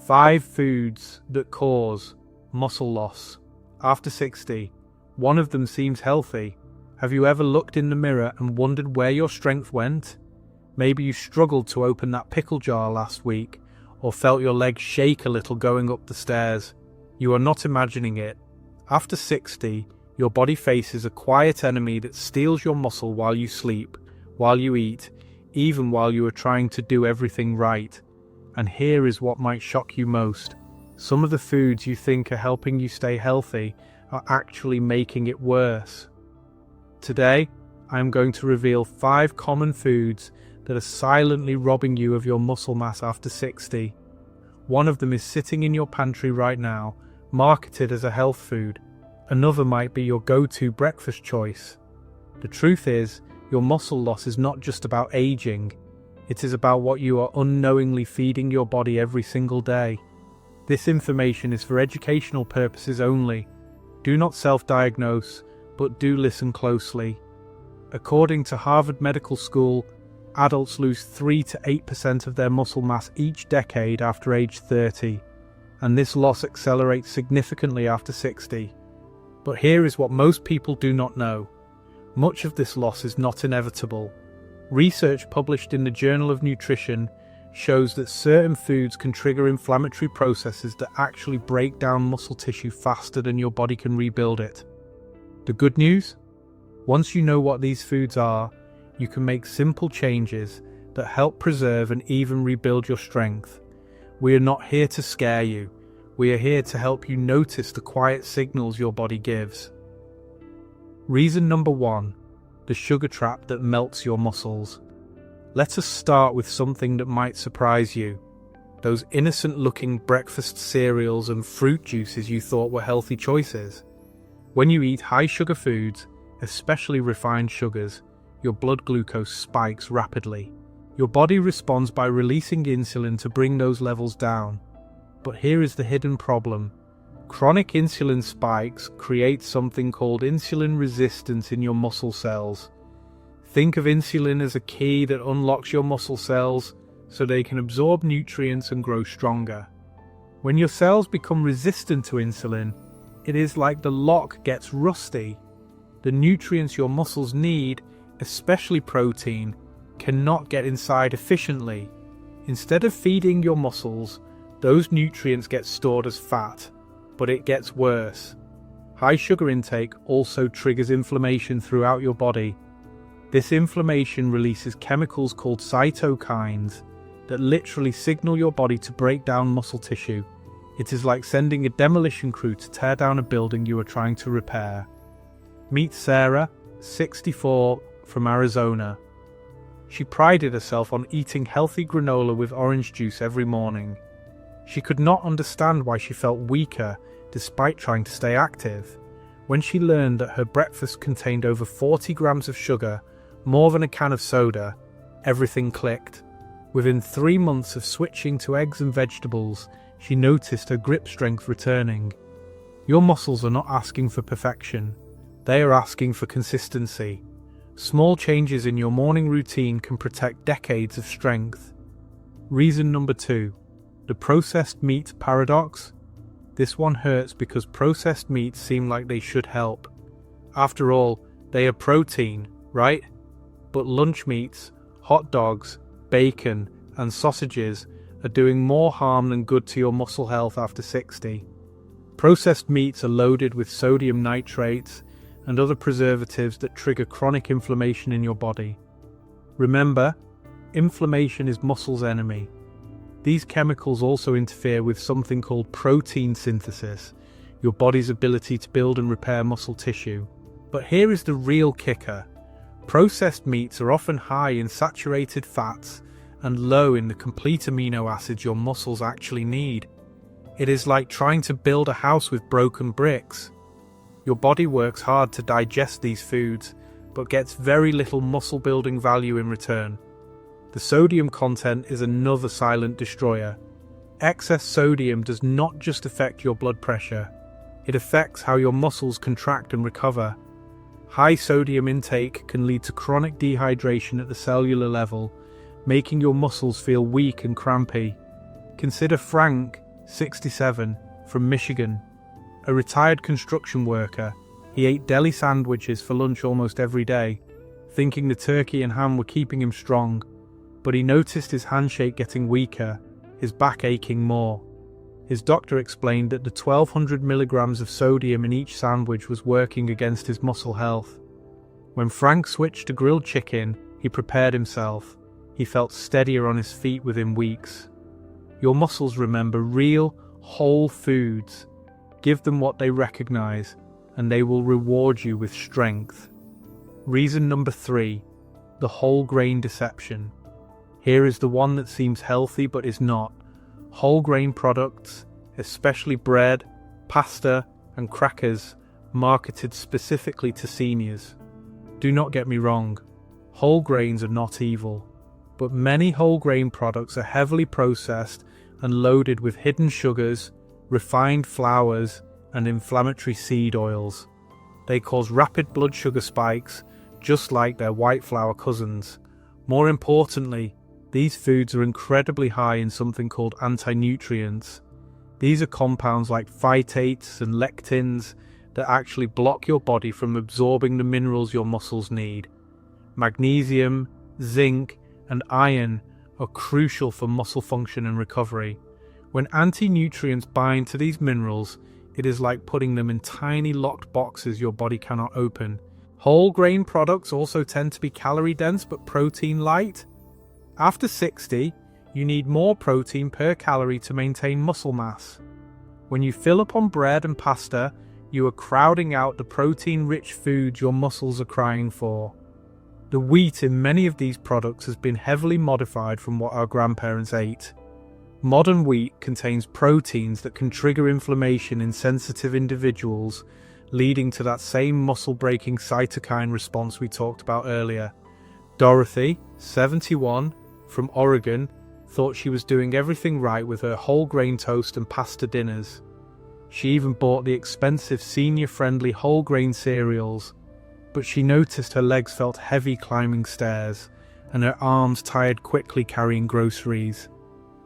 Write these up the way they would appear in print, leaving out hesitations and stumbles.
5 foods that cause muscle loss after 60. One of them seems healthy. Have you ever looked in the mirror and wondered where your strength went? Maybe you struggled to open that pickle jar last week, or felt your legs shake a little going up the stairs. You are not imagining it. After 60, your body faces a quiet enemy that steals your muscle while you sleep, while you eat, even while you are trying to do everything right. And here is what might shock you most. Some of the foods you think are helping you stay healthy are actually making it worse. Today, I am going to reveal 5 common foods that are silently robbing you of your muscle mass after 60. One of them is sitting in your pantry right now, marketed as a health food. Another might be your go-to breakfast choice. The truth is, your muscle loss is not just about aging. It is about what you are unknowingly feeding your body every single day. This information is for educational purposes only. Do not self-diagnose, but do listen closely. According to Harvard Medical School, adults lose 3 to 8% of their muscle mass each decade after age 30, and this loss accelerates significantly after 60. But here is what most people do not know. Much of this loss is not inevitable. Research published in the Journal of Nutrition shows that certain foods can trigger inflammatory processes that actually break down muscle tissue faster than your body can rebuild it. The good news? Once you know what these foods are, you can make simple changes that help preserve and even rebuild your strength. We are not here to scare you. We are here to help you notice the quiet signals your body gives. Reason number 1, the sugar trap that melts your muscles. Let us start with something that might surprise you. Those innocent-looking breakfast cereals and fruit juices you thought were healthy choices. When you eat high-sugar foods, especially refined sugars, your blood glucose spikes rapidly. Your body responds by releasing insulin to bring those levels down. But here is the hidden problem. Chronic insulin spikes create something called insulin resistance in your muscle cells. Think of insulin as a key that unlocks your muscle cells so they can absorb nutrients and grow stronger. When your cells become resistant to insulin, it is like the lock gets rusty. The nutrients your muscles need, especially protein, cannot get inside efficiently. Instead of feeding your muscles, those nutrients get stored as fat, but it gets worse. High sugar intake also triggers inflammation throughout your body. This inflammation releases chemicals called cytokines that literally signal your body to break down muscle tissue. It is like sending a demolition crew to tear down a building you are trying to repair. Meet Sarah, 64, from Arizona. She prided herself on eating healthy granola with orange juice every morning. She could not understand why she felt weaker despite trying to stay active. When she learned that her breakfast contained over 40 grams of sugar, more than a can of soda, everything clicked. Within 3 months of switching to eggs and vegetables, she noticed her grip strength returning. Your muscles are not asking for perfection. They are asking for consistency. Small changes in your morning routine can protect decades of strength. Reason number 2. The processed meat paradox. This one hurts because processed meats seem like they should help. After all, they are protein, right? But lunch meats, hot dogs, bacon, and sausages are doing more harm than good to your muscle health after 60. Processed meats are loaded with sodium nitrates and other preservatives that trigger chronic inflammation in your body. Remember, inflammation is muscle's enemy. These chemicals also interfere with something called protein synthesis, your body's ability to build and repair muscle tissue. But here is the real kicker. Processed meats are often high in saturated fats and low in the complete amino acids your muscles actually need. It is like trying to build a house with broken bricks. Your body works hard to digest these foods, but gets very little muscle building value in return. The sodium content is another silent destroyer. Excess sodium does not just affect your blood pressure, it affects how your muscles contract and recover. High sodium intake can lead to chronic dehydration at the cellular level, making your muscles feel weak and crampy. Consider Frank, 67, from Michigan. A retired construction worker, he ate deli sandwiches for lunch almost every day, thinking the turkey and ham were keeping him strong, but he noticed his handshake getting weaker, his back aching more. His doctor explained that the 1,200 milligrams of sodium in each sandwich was working against his muscle health. When Frank switched to grilled chicken, he prepared himself. He felt steadier on his feet within weeks. Your muscles remember real, whole foods. Give them what they recognize, and they will reward you with strength. Reason number 3, the whole grain deception. Here is the one that seems healthy but is not. Whole grain products, especially bread, pasta, and crackers, marketed specifically to seniors. Do not get me wrong, whole grains are not evil, but many whole grain products are heavily processed and loaded with hidden sugars, refined flours, and inflammatory seed oils. They cause rapid blood sugar spikes, just like their white flour cousins. More importantly, these foods are incredibly high in something called anti-nutrients. These are compounds like phytates and lectins that actually block your body from absorbing the minerals your muscles need. Magnesium, zinc, and iron are crucial for muscle function and recovery. When anti-nutrients bind to these minerals, it is like putting them in tiny locked boxes your body cannot open. Whole grain products also tend to be calorie dense but protein light. After 60, you need more protein per calorie to maintain muscle mass. When you fill up on bread and pasta, you are crowding out the protein-rich foods your muscles are crying for. The wheat in many of these products has been heavily modified from what our grandparents ate. Modern wheat contains proteins that can trigger inflammation in sensitive individuals, leading to that same muscle-breaking cytokine response we talked about earlier. Dorothy, 71, from Oregon, thought she was doing everything right with her whole grain toast and pasta dinners. She even bought the expensive senior-friendly whole grain cereals, but she noticed her legs felt heavy climbing stairs, and her arms tired quickly carrying groceries.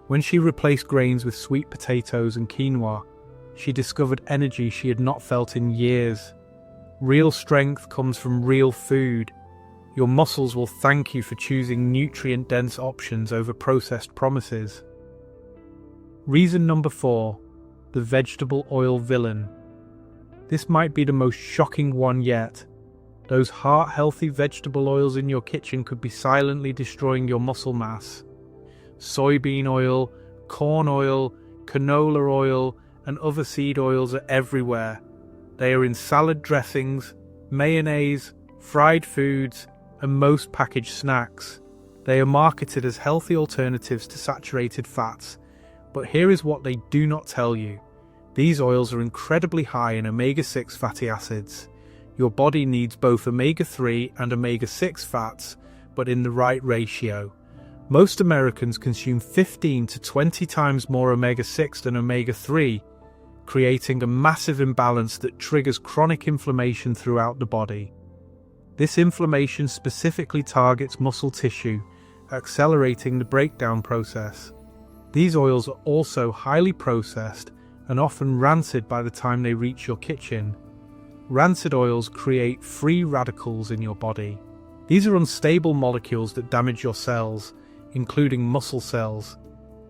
When she replaced grains with sweet potatoes and quinoa, she discovered energy she had not felt in years. Real strength comes from real food. Your muscles will thank you for choosing nutrient-dense options over processed promises. Reason number 4, the vegetable oil villain. This might be the most shocking one yet. Those heart-healthy vegetable oils in your kitchen could be silently destroying your muscle mass. Soybean oil, corn oil, canola oil, and other seed oils are everywhere. They are in salad dressings, mayonnaise, fried foods, and most packaged snacks. They are marketed as healthy alternatives to saturated fats, but here is what they do not tell you. These oils are incredibly high in omega-6 fatty acids. Your body needs both omega-3 and omega-6 fats, but in the right ratio. Most Americans consume 15 to 20 times more omega-6 than omega-3, creating a massive imbalance that triggers chronic inflammation throughout the body. This inflammation specifically targets muscle tissue, accelerating the breakdown process. These oils are also highly processed and often rancid by the time they reach your kitchen. Rancid oils create free radicals in your body. These are unstable molecules that damage your cells, including muscle cells.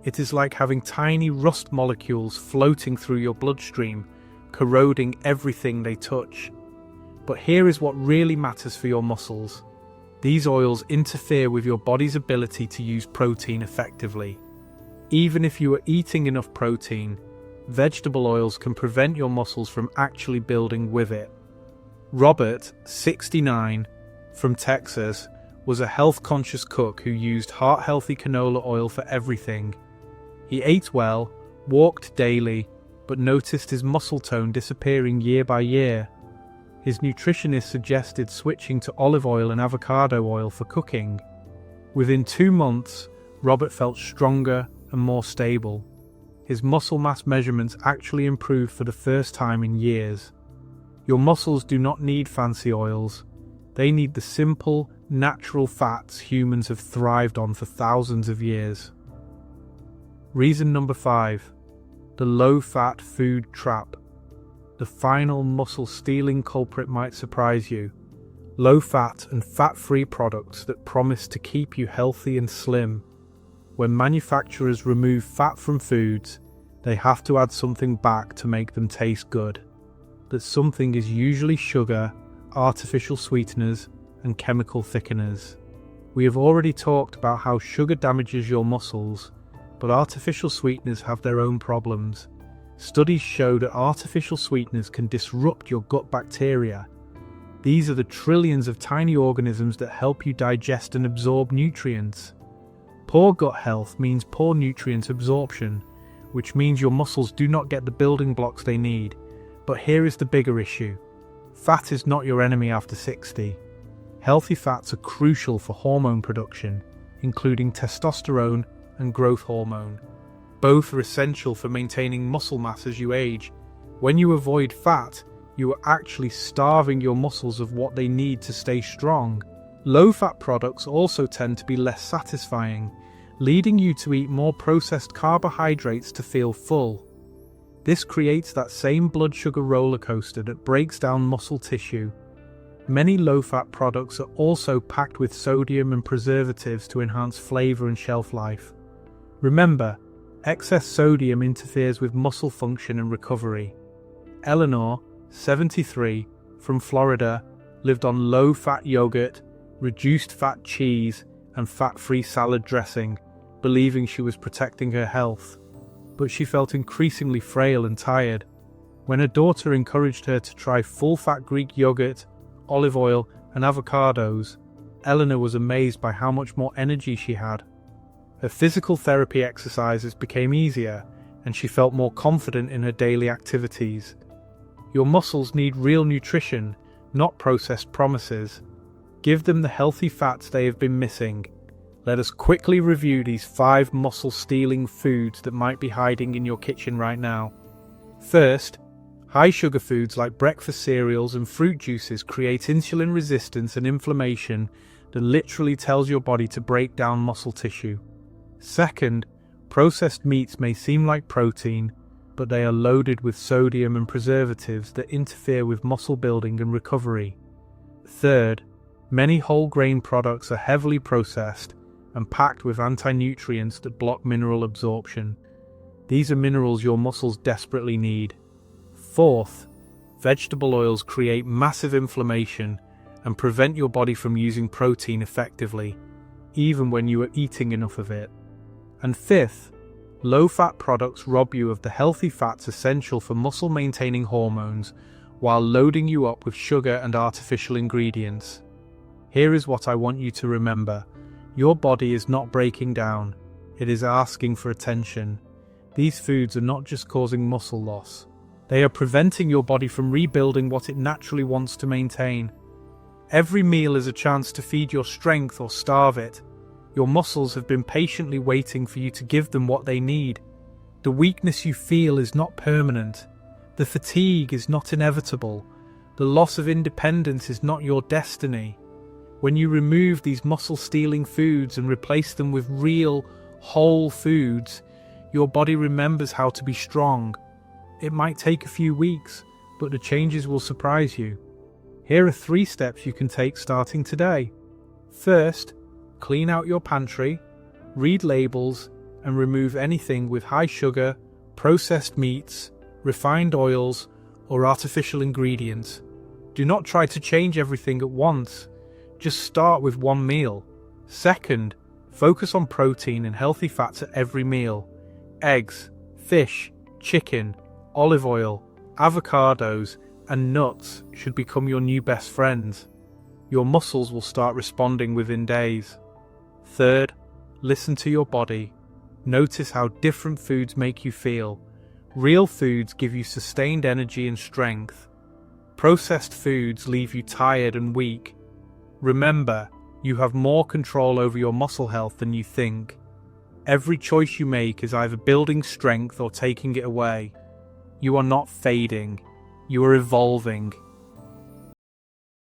It is like having tiny rust molecules floating through your bloodstream, corroding everything they touch. But here is what really matters for your muscles. These oils interfere with your body's ability to use protein effectively. Even if you are eating enough protein, vegetable oils can prevent your muscles from actually building with it. Robert, 69, from Texas, was a health-conscious cook who used heart-healthy canola oil for everything. He ate well, walked daily, but noticed his muscle tone disappearing year by year. His nutritionist suggested switching to olive oil and avocado oil for cooking. Within 2 months, Robert felt stronger and more stable. His muscle mass measurements actually improved for the first time in years. Your muscles do not need fancy oils. They need the simple, natural fats humans have thrived on for thousands of years. Reason number 5. the low-fat food trap. The final muscle-stealing culprit might surprise you. Low-fat and fat-free products that promise to keep you healthy and slim. When manufacturers remove fat from foods, they have to add something back to make them taste good. That something is usually sugar, artificial sweeteners, and chemical thickeners. We have already talked about how sugar damages your muscles, but artificial sweeteners have their own problems. Studies show that artificial sweeteners can disrupt your gut bacteria. These are the trillions of tiny organisms that help you digest and absorb nutrients. Poor gut health means poor nutrient absorption, which means your muscles do not get the building blocks they need. But here is the bigger issue. Fat is not your enemy after 60. Healthy fats are crucial for hormone production, including testosterone and growth hormone. Both are essential for maintaining muscle mass as you age. When you avoid fat, you are actually starving your muscles of what they need to stay strong. Low-fat products also tend to be less satisfying, leading you to eat more processed carbohydrates to feel full. This creates that same blood sugar roller coaster that breaks down muscle tissue. Many low-fat products are also packed with sodium and preservatives to enhance flavor and shelf life. Remember, excess sodium interferes with muscle function and recovery. Eleanor, 73, from Florida, lived on low-fat yogurt, reduced-fat cheese, and fat-free salad dressing, believing she was protecting her health. But she felt increasingly frail and tired. When her daughter encouraged her to try full-fat Greek yogurt, olive oil, and avocados, Eleanor was amazed by how much more energy she had. Her physical therapy exercises became easier, and she felt more confident in her daily activities. Your muscles need real nutrition, not processed promises. Give them the healthy fats they have been missing. Let us quickly review these 5 muscle-stealing foods that might be hiding in your kitchen right now. First, high-sugar foods like breakfast cereals and fruit juices create insulin resistance and inflammation that literally tells your body to break down muscle tissue. Second, processed meats may seem like protein, but they are loaded with sodium and preservatives that interfere with muscle building and recovery. Third, many whole grain products are heavily processed and packed with anti-nutrients that block mineral absorption. These are minerals your muscles desperately need. Fourth, vegetable oils create massive inflammation and prevent your body from using protein effectively, even when you are eating enough of it. And fifth, low-fat products rob you of the healthy fats essential for muscle-maintaining hormones while loading you up with sugar and artificial ingredients. Here is what I want you to remember. Your body is not breaking down. It is asking for attention. These foods are not just causing muscle loss. They are preventing your body from rebuilding what it naturally wants to maintain. Every meal is a chance to feed your strength or starve it. Your muscles have been patiently waiting for you to give them what they need. The weakness you feel is not permanent. The fatigue is not inevitable. The loss of independence is not your destiny. When you remove these muscle-stealing foods and replace them with real, whole foods, your body remembers how to be strong. It might take a few weeks, but the changes will surprise you. Here are 3 steps you can take starting today. First, clean out your pantry, read labels, and remove anything with high sugar, processed meats, refined oils, or artificial ingredients. Do not try to change everything at once. Just start with one meal. Second, focus on protein and healthy fats at every meal. Eggs, fish, chicken, olive oil, avocados, and nuts should become your new best friends. Your muscles will start responding within days. Third, listen to your body. Notice how different foods make you feel. Real foods give you sustained energy and strength. Processed foods leave you tired and weak. Remember, you have more control over your muscle health than you think. Every choice you make is either building strength or taking it away. You are not fading. You are evolving.